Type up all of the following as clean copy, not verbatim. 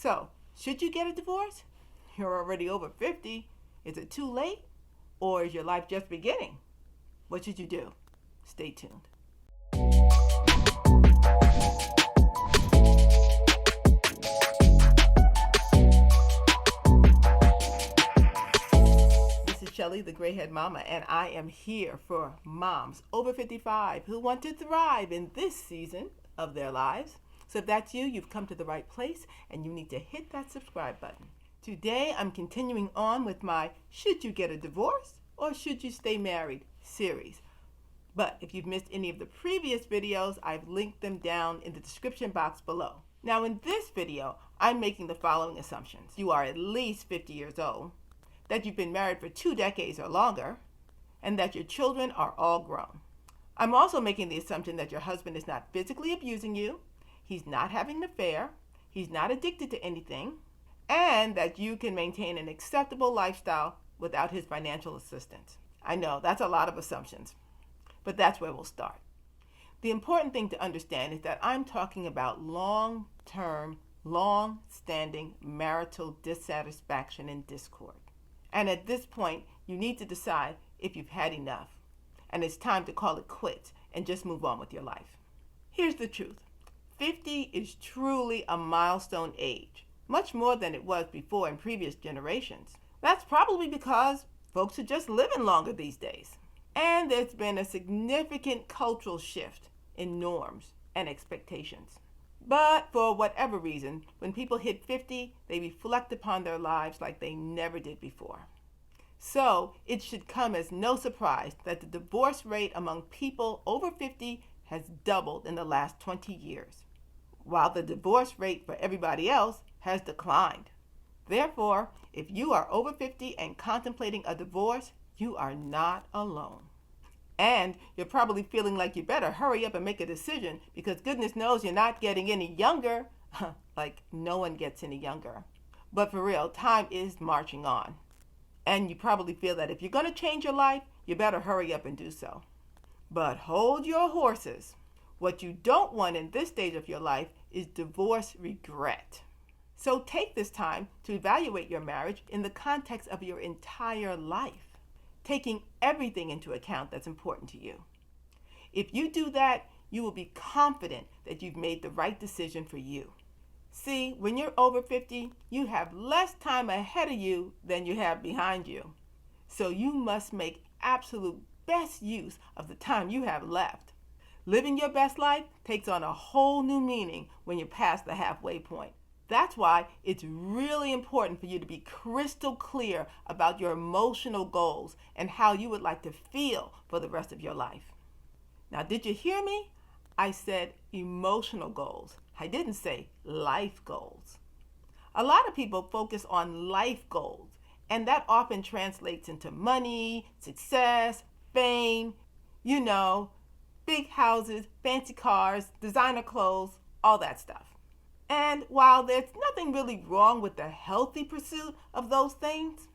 So, should you get a divorce? You're already over 50. Is it too late? Or is your life just beginning? What should you do? Stay tuned. This is Shelly, the Grayhead Mama, and I am here for moms over 55 who want to thrive in this season of their lives. So if that's you, you've come to the right place, and you need to hit that subscribe button. Today, I'm continuing on with my Should You Get a Divorce or Should You Stay Married series. But if you've missed any of the previous videos, I've linked them down in the description box below. Now in this video, I'm making the following assumptions. You are at least 50 years old, that you've been married for 2 decades or longer, and that your children are all grown. I'm also making the assumption that your husband is not physically abusing you, he's not having an affair, he's not addicted to anything, and that you can maintain an acceptable lifestyle without his financial assistance. I know, that's a lot of assumptions, but that's where we'll start. The important thing to understand is that I'm talking about long-term, long-standing marital dissatisfaction and discord. And at this point, you need to decide if you've had enough, and it's time to call it quits and just move on with your life. Here's the truth. 50 is truly a milestone age, much more than it was before in previous generations. That's probably because folks are just living longer these days. And there's been a significant cultural shift in norms and expectations. But for whatever reason, when people hit 50, they reflect upon their lives like they never did before. So it should come as no surprise that the divorce rate among people over 50 has doubled in the last 20 years, while the divorce rate for everybody else has declined. Therefore, if you are over 50 and contemplating a divorce, you are not alone. And you're probably feeling like you better hurry up and make a decision because goodness knows you're not getting any younger. Like no one gets any younger. But for real, time is marching on. And you probably feel that if you're going to change your life, you better hurry up and do so. But hold your horses. What you don't want in this stage of your life is divorce regret. So take this time to evaluate your marriage in the context of your entire life, taking everything into account that's important to you. If you do that, you will be confident that you've made the right decision for you. See, when you're over 50, you have less time ahead of you than you have behind you. So you must make absolute best use of the time you have left. Living your best life takes on a whole new meaning when you're past the halfway point. That's why it's really important for you to be crystal clear about your emotional goals and how you would like to feel for the rest of your life. Now, did you hear me? I said emotional goals. I didn't say life goals. A lot of people focus on life goals, and that often translates into money, success, fame, big houses, fancy cars, designer clothes, all that stuff. And while there's nothing really wrong with the healthy pursuit of those things,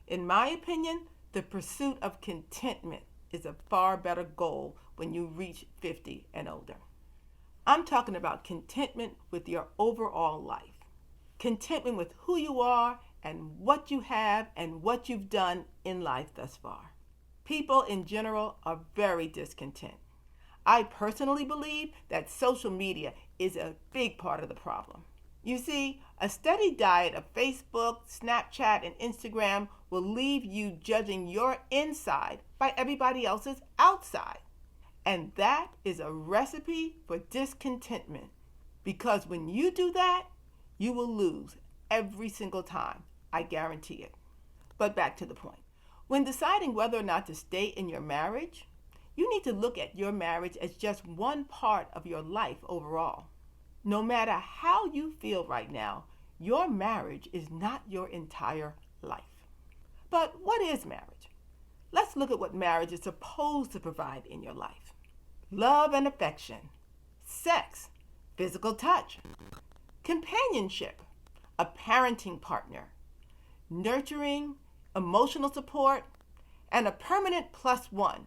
in my opinion, the pursuit of contentment is a far better goal when you reach 50 and older. I'm talking about contentment with your overall life. Contentment with who you are and what you have and what you've done in life thus far. People in general are very discontent. I personally believe that social media is a big part of the problem. You see, a steady diet of Facebook, Snapchat, and Instagram will leave you judging your inside by everybody else's outside. And that is a recipe for discontentment. Because when you do that, you will lose every single time. I guarantee it. But back to the point. When deciding whether or not to stay in your marriage, you need to look at your marriage as just one part of your life overall. No matter how you feel right now, your marriage is not your entire life. But what is marriage? Let's look at what marriage is supposed to provide in your life. Love and affection, sex, physical touch, companionship, a parenting partner, nurturing, emotional support, and a permanent +1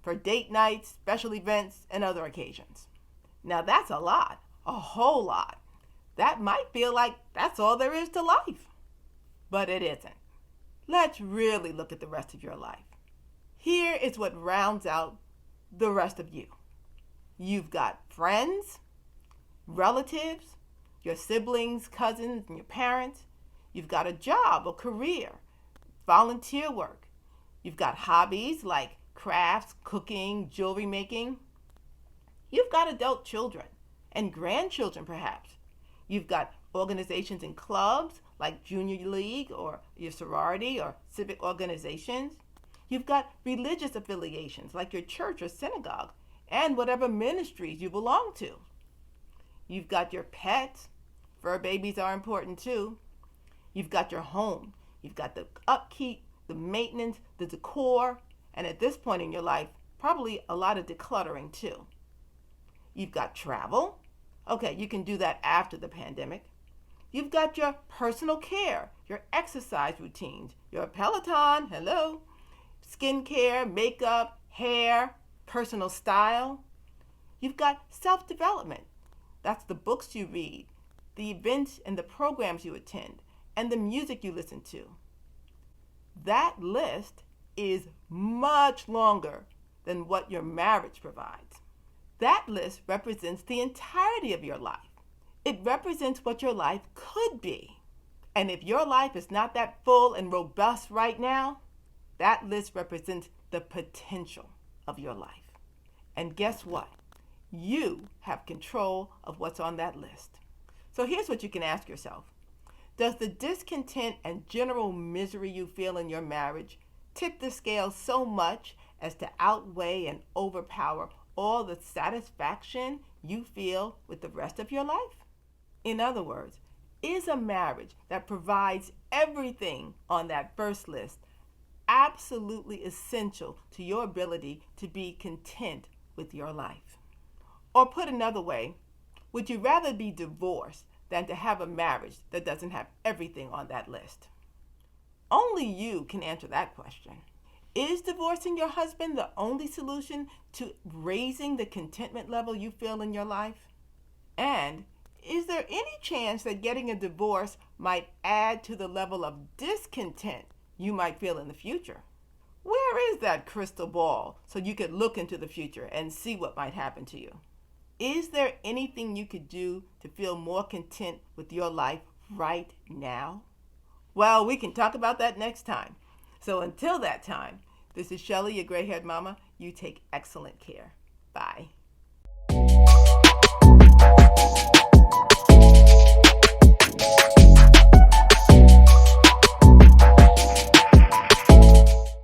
for date nights, special events, and other occasions. Now that's a lot, a whole lot. That might feel like that's all there is to life, but it isn't. Let's really look at the rest of your life. Here is what rounds out the rest of you. You've got friends, relatives, your siblings, cousins, and your parents. You've got a job, a career, volunteer work. You've got hobbies like crafts, cooking, jewelry making. You've got adult children and grandchildren perhaps. You've got organizations and clubs like Junior League or your sorority or civic organizations. You've got religious affiliations like your church or synagogue and whatever ministries you belong to. You've got your pets. Fur babies are important too. You've got your home. You've got the upkeep, the maintenance, the decor, and at this point in your life, probably a lot of decluttering too. You've got travel. Okay, you can do that after the pandemic. You've got your personal care, your exercise routines, your Peloton, hello, skincare, makeup, hair, personal style. You've got self-development. That's the books you read, the events and the programs you attend, and the music you listen to. That list is much longer than what your marriage provides. That list represents the entirety of your life. It represents what your life could be. And if your life is not that full and robust right now, that list represents the potential of your life. And guess what? You have control of what's on that list. So here's what you can ask yourself. Does the discontent and general misery you feel in your marriage tip the scale so much as to outweigh and overpower all the satisfaction you feel with the rest of your life? In other words, is a marriage that provides everything on that first list absolutely essential to your ability to be content with your life? Or put another way, would you rather be divorced than to have a marriage that doesn't have everything on that list? Only you can answer that question. Is divorcing your husband the only solution to raising the contentment level you feel in your life? And is there any chance that getting a divorce might add to the level of discontent you might feel in the future? Where is that crystal ball so you could look into the future and see what might happen to you? Is there anything you could do to feel more content with your life right now? Well, we can talk about that next time. So until that time, this is Shelley, your gray-haired mama. You take excellent care. Bye.